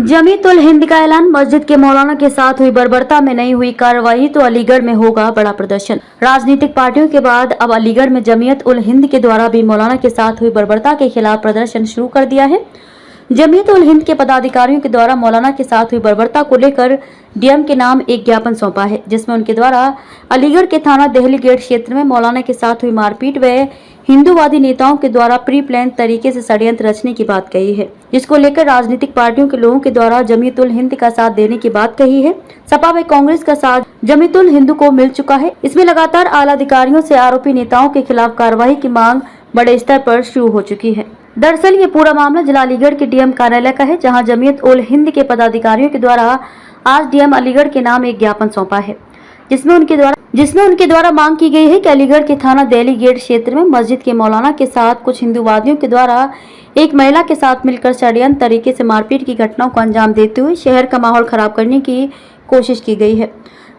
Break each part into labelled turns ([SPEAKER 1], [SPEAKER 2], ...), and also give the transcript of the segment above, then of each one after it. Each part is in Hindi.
[SPEAKER 1] जमीयत उल हिंद का ऐलान, मस्जिद के मौलाना के साथ हुई बर्बरता में नहीं हुई कार्रवाई तो अलीगढ़ में होगा बड़ा प्रदर्शन। राजनीतिक पार्टियों के बाद अब अलीगढ़ में जमीयत उल हिंद के द्वारा भी मौलाना के साथ हुई बर्बरता के खिलाफ प्रदर्शन शुरू कर दिया है। जमीयत उल हिंद के पदाधिकारियों के द्वारा मौलाना के साथ हुई बर्बरता को लेकर डीएम के नाम एक ज्ञापन सौंपा है, जिसमें उनके द्वारा अलीगढ़ के थाना देहली गेट क्षेत्र में मौलाना के साथ हुई मारपीट व हिंदूवादी नेताओं के द्वारा प्री प्लान तरीके से षड्यंत्र रचने की बात कही है, जिसको लेकर राजनीतिक पार्टियों के लोगों के द्वारा जमीयत उल हिंद का साथ देने की बात कही है। सपा व कांग्रेस का साथ जमीयत उल हिंद को मिल चुका है। इसमें लगातार आला अधिकारियों से आरोपी नेताओं के खिलाफ कार्रवाई की मांग बड़े स्तर पर शुरू हो चुकी है। दरअसल ये पूरा मामला जिला अलीगढ़ के डीएम कार्यालय का है, जहां जमीयत उल हिंद के पदाधिकारियों के द्वारा आज डीएम अलीगढ़ के नाम एक ज्ञापन सौंपा है, जिसमें उनके द्वारा मांग की गई है कि अलीगढ़ के थाना देहली गेट क्षेत्र में मस्जिद के मौलाना के साथ कुछ हिंदूवादियों के द्वारा एक महिला के साथ मिलकर षड्यंत्र तरीके से मारपीट की घटनाओं को अंजाम देते हुए शहर का माहौल खराब करने की कोशिश की गई है।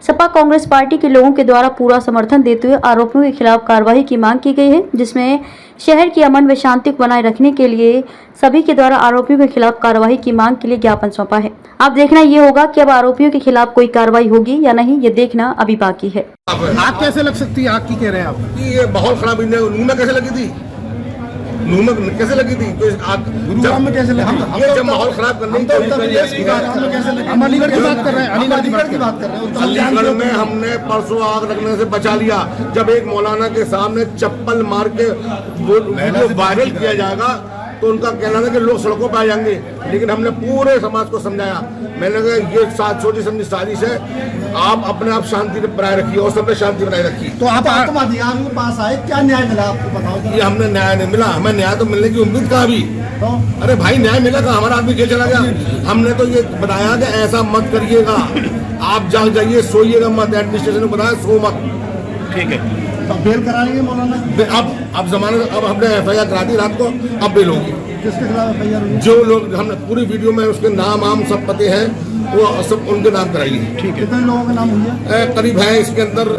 [SPEAKER 1] सपा कांग्रेस पार्टी के लोगों के द्वारा पूरा समर्थन देते हुए आरोपियों के खिलाफ कार्रवाई की मांग की गई है, जिसमें शहर की अमन व शांति को बनाए रखने के लिए सभी के द्वारा आरोपियों के खिलाफ कार्रवाई की मांग के लिए ज्ञापन सौंपा है। अब देखना ये होगा कि अब आरोपियों के खिलाफ कोई कार्रवाई होगी या नहीं, ये देखना अभी बाकी है।
[SPEAKER 2] आग कैसे लग सकती है? आग की कह रहे हैं आप?
[SPEAKER 3] ये माहौल खराब नूमा कैसे लगी थी? नूमा कैसे लगी थी? तो आग
[SPEAKER 2] गुरुग्राम में कैसे लगी?
[SPEAKER 3] ये जब माहौल खराब करने की
[SPEAKER 2] हम अलीगढ़ की बात कर रहे हैं। अलीगढ़ की बात कर रहे हैं।
[SPEAKER 3] अलीगढ़ में हमने परसों आग लगने से बचा लिया, जब एक मौलाना के सामने चप्पल मार के वीडियो वायरल किया जाएगा तो उनका कहना था कि लोग सड़कों पर आ जाएंगे, लेकिन हमने पूरे समाज को समझाया। मैंने कहा ये सोची समझी साजिश है, आप अपने आप शांति बनाए रखिए और सबने शांति बनाए रखी।
[SPEAKER 2] तो आप आत्माधिकार के पास आए, क्या न्याय मिला आपको बताओ?
[SPEAKER 3] ये हमने न्याय नहीं मिला, हमें न्याय तो मिलने की उम्मीद कहाँ भी।
[SPEAKER 2] तो
[SPEAKER 3] अरे भाई न्याय मिला था, हमारा आदमी जेल चला गया। हमने तो ये बताया कि ऐसा मत करिएगा, आप जाग जाइए, सोइएगा मत। एडमिनिस्ट्रेशन को बताया सो मत। ठीक है,
[SPEAKER 2] तो बेल कराएंगे मौलाना?
[SPEAKER 3] अब जमाने अब हमने एफआईआर करा दी रात को, अब बेल होगी।
[SPEAKER 2] किसके खिलाफ एफआईआर हुई?
[SPEAKER 3] जो लोग हमने पूरी वीडियो में उसके नाम आम सब पते हैं, वो सब उनके नाम कराई है।
[SPEAKER 2] ठीक है, कितने लोगों के नाम हुई है?
[SPEAKER 3] करीब है इसके अंदर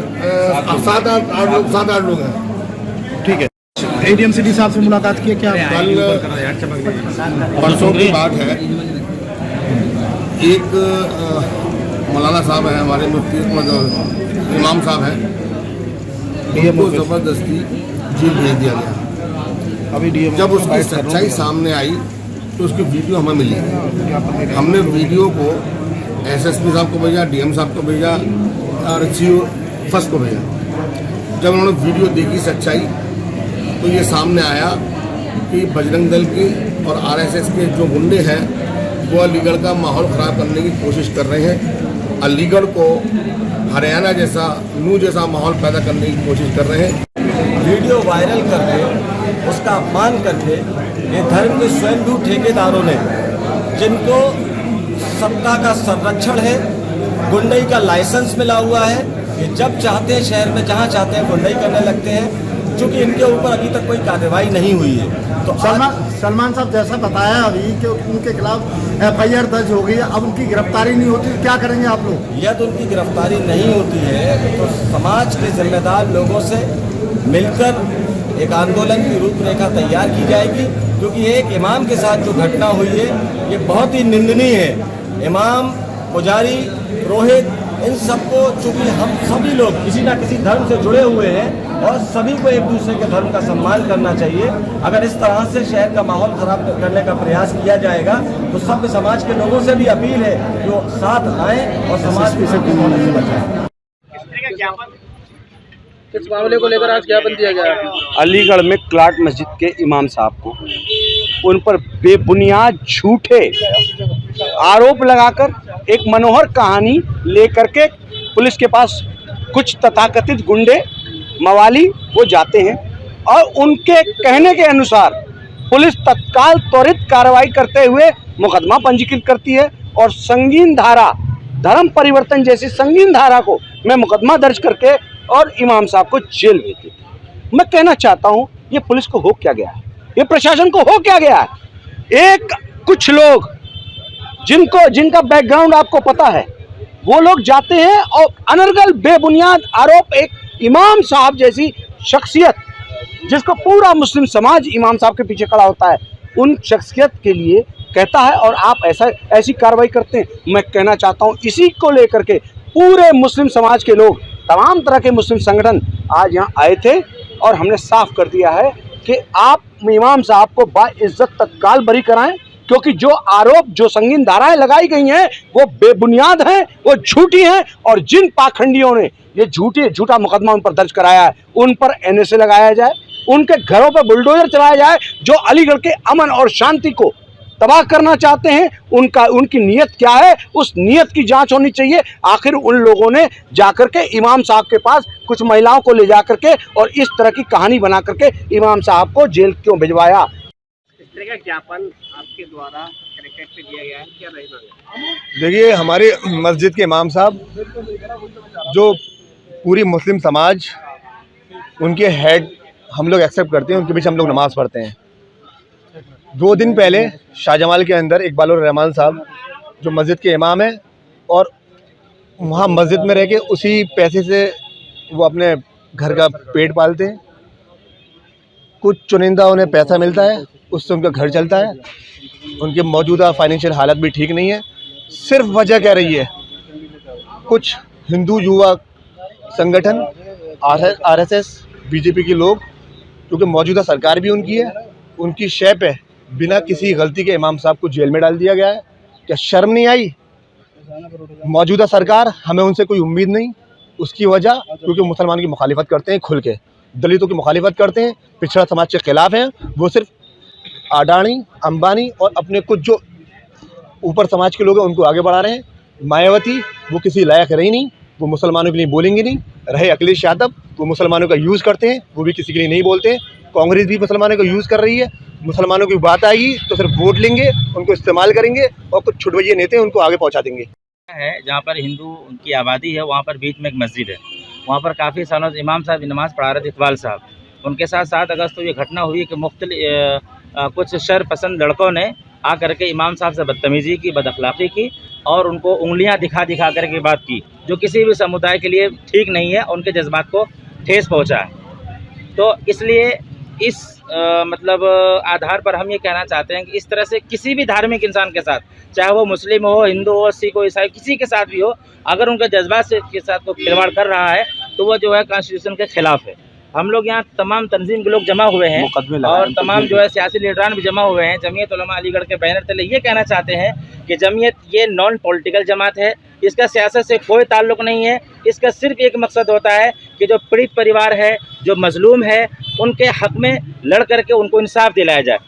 [SPEAKER 3] 7-8 लोग हैं।
[SPEAKER 2] ठीक है, एडीएम सिटी साहब से मुलाकात की क्या?
[SPEAKER 3] कल परसों की बात है, एक मौलाना साहब है हमारे मुफ्ती इमाम साहब हैं, उनको जबरदस्ती जेल भेज दिया गया।
[SPEAKER 2] अभी डीएम
[SPEAKER 3] जब उसकी सच्चाई सामने आई तो उसकी वीडियो हमें मिली। हमने वीडियो को एसएसपी साहब को भेजा, डीएम साहब को भेजा और सीओ फर्स्ट को भेजा। जब उन्होंने वीडियो देखी सच्चाई तो ये सामने आया कि बजरंग दल के और आरएसएस के जो गुंडे हैं वो अलीगढ़ का माहौल ख़राब करने की कोशिश कर रहे हैं, अलीगढ़ को हरियाणा जैसा नू जैसा माहौल पैदा करने की कोशिश कर रहे हैं।
[SPEAKER 4] वीडियो वायरल करके उसका अपमान करके ये धर्म के स्वयंभू ठेकेदारों ने, जिनको सत्ता का संरक्षण है, गुंडई का लाइसेंस मिला हुआ है, ये जब चाहते हैं शहर में जहाँ चाहते हैं गुंडई करने लगते हैं, क्योंकि इनके ऊपर अभी तक कोई कार्रवाई नहीं हुई है। तो
[SPEAKER 2] सलमान साहब जैसा बताया अभी कि उनके खिलाफ एफआईआर दर्ज हो गई है, अब उनकी गिरफ्तारी नहीं होती, क्या करेंगे आप लोग?
[SPEAKER 4] यदि उनकी गिरफ्तारी नहीं होती है तो समाज के जिम्मेदार लोगों से मिलकर एक आंदोलन की रूपरेखा तैयार की जाएगी, क्योंकि एक इमाम के साथ जो घटना हुई है ये बहुत ही निंदनीय है। इमाम, पुजारी, पुरोहित, इन सबको, चूंकि हम सभी लोग किसी न किसी धर्म से जुड़े हुए हैं और सभी को एक दूसरे के धर्म का सम्मान करना चाहिए। अगर इस तरह से शहर का माहौल खराब करने का प्रयास किया जाएगा तो सभ्य समाज के लोगों से भी अपील है कि वो साथ आएं और समाज को सबके होने से बचाएं।
[SPEAKER 2] किस मामले को लेकर आज ज्ञापन दिया गया?
[SPEAKER 5] अलीगढ़ में क्लाट मस्जिद के इमाम साहब को उन पर बेबुनियाद झूठे आरोप लगाकर एक मनोहर कहानी लेकर के पुलिस के पास कुछ तथाकथित गुंडे मवाली वो जाते हैं और उनके कहने के अनुसार पुलिस तत्काल त्वरित कार्रवाई करते हुए मुकदमा पंजीकृत करती है और संगीन धारा, धर्म परिवर्तन जैसी संगीन धारा को मैं मुकदमा दर्ज करके और इमाम साहब को जेल भेज देती हूँ। मैं कहना चाहता हूँ ये पुलिस को हो क्या गया है, ये प्रशासन को हो क्या गया है। एक कुछ लोग जिनका बैकग्राउंड आपको पता है, वो लोग जाते हैं और अनर्गल बेबुनियाद आरोप एक इमाम साहब जैसी शख्सियत, जिसको पूरा मुस्लिम समाज इमाम साहब के पीछे खड़ा होता है, उन शख्सियत के लिए कहता है और आप ऐसी कार्रवाई करते हैं। मैं कहना चाहता हूँ इसी को लेकर के पूरे मुस्लिम समाज के लोग, तमाम तरह के मुस्लिम संगठन आज यहाँ आए थे और हमने साफ कर दिया है कि आप इमाम साहब को बाइज्जत तत्काल बरी कराएं, क्योंकि जो आरोप, जो संगीन धाराएं लगाई गई हैं वो बेबुनियाद हैं, वो झूठी हैं। और जिन पाखंडियों ने ये झूठा मुकदमा उन पर दर्ज कराया है, उन पर NSA लगाया जाए, उनके घरों पर बुलडोजर चलाया जाए। जो अलीगढ़ के अमन और शांति को तबाह करना चाहते हैं, उनकी नीयत क्या है, उस नीयत की जांच होनी चाहिए। आखिर उन लोगों ने जाकर के इमाम साहब के पास कुछ महिलाओं को ले जाकर के और इस तरह की कहानी बना करके इमाम साहब को जेल क्यों भिजवाया?
[SPEAKER 6] इस तरह का ज्ञापन आपके द्वारा कलेक्ट्रेट पे दिया गया है, क्या रहेगा?
[SPEAKER 7] देखिए, हमारे मस्जिद के इमाम साहब, जो पूरी मुस्लिम समाज, उनके हेड हम लोग एक्सेप्ट करते हैं, उनके बीच हम लोग नमाज़ पढ़ते हैं। 2 दिन पहले शाहजमाल के अंदर इकबाल उर रहमान साहब, जो मस्जिद के इमाम हैं और वहाँ मस्जिद में रह के उसी पैसे से वो अपने घर का पेट पालते हैं। कुछ चुनिंदा उन्हें पैसा मिलता है, उससे उनका घर चलता है। उनकी मौजूदा फाइनेंशियल हालत भी ठीक नहीं है। सिर्फ वजह क्या रही है, कुछ हिंदू युवा संगठन, RSS, BJP के लोग, क्योंकि मौजूदा सरकार भी उनकी है, उनकी शय पे बिना किसी गलती के इमाम साहब को जेल में डाल दिया गया है। क्या शर्म नहीं आई? मौजूदा सरकार, हमें उनसे कोई उम्मीद नहीं। उसकी वजह क्योंकि मुसलमान की मुखालिफत करते हैं, खुल के दलितों की मुखालिफत करते हैं, पिछड़ा समाज के खिलाफ हैं। वो सिर्फ अडानी, अंबानी और अपने कुछ जो ऊपर समाज के लोग हैं उनको आगे बढ़ा रहे हैं। मायावती, वो किसी लायक रही नहीं, वो मुसलमानों के लिए बोलेंगी नहीं। रहे अखिलेश यादव, वो मुसलमानों का यूज़ करते हैं, वो भी किसी के लिए नहीं बोलते हैं। कांग्रेस भी मुसलमानों का यूज़ कर रही है। मुसलमानों की बात आएगी तो सिर्फ वोट लेंगे, उनको इस्तेमाल करेंगे और कुछ छुटवैये नेता उनको आगे पहुंचा देंगे।
[SPEAKER 8] है जहाँ पर हिंदू उनकी आबादी है, वहाँ पर बीच में एक मस्जिद है। वहाँ पर काफ़ी सालों से इमाम साहब नमाज़ पढ़ा रहे थे, इकबाल साहब। उनके साथ 7 अगस्त को ये घटना हुई कि कुछ शर पसंद लड़कों ने आकर के इमाम साहब से बदतमीज़ी की, बदअखलाक़ी की और उनको उंगलियां दिखा कर के बात की, जो किसी भी समुदाय के लिए ठीक नहीं है, उनके जज्बात को ठेस पहुंचा है। तो इसलिए इस आधार पर हम ये कहना चाहते हैं कि इस तरह से किसी भी धार्मिक इंसान के साथ, चाहे वो मुस्लिम हो, हिंदू हो, सिख हो, ईसाई, किसी के साथ भी हो, अगर उनके जज्बात के साथ कोई खिलवाड़ कर रहा है तो वो जो है कॉन्स्टिट्यूशन के खिलाफ है। हम लोग यहाँ तमाम तंजीम के लोग जमा हुए हैं और तमाम जो है सियासी लीडरान भी जमा हुए हैं। जमीयत उलमा अलीगढ़ के बैनर तले ये कहना चाहते हैं कि जमीयत ये नॉन पॉलिटिकल जमात है, इसका सियासत से कोई ताल्लुक़ नहीं है। इसका सिर्फ एक मकसद होता है कि जो पीड़ित परिवार है, जो मजलूम है, उनके हक़ में लड़ करके उनको इंसाफ दिलाया जाए।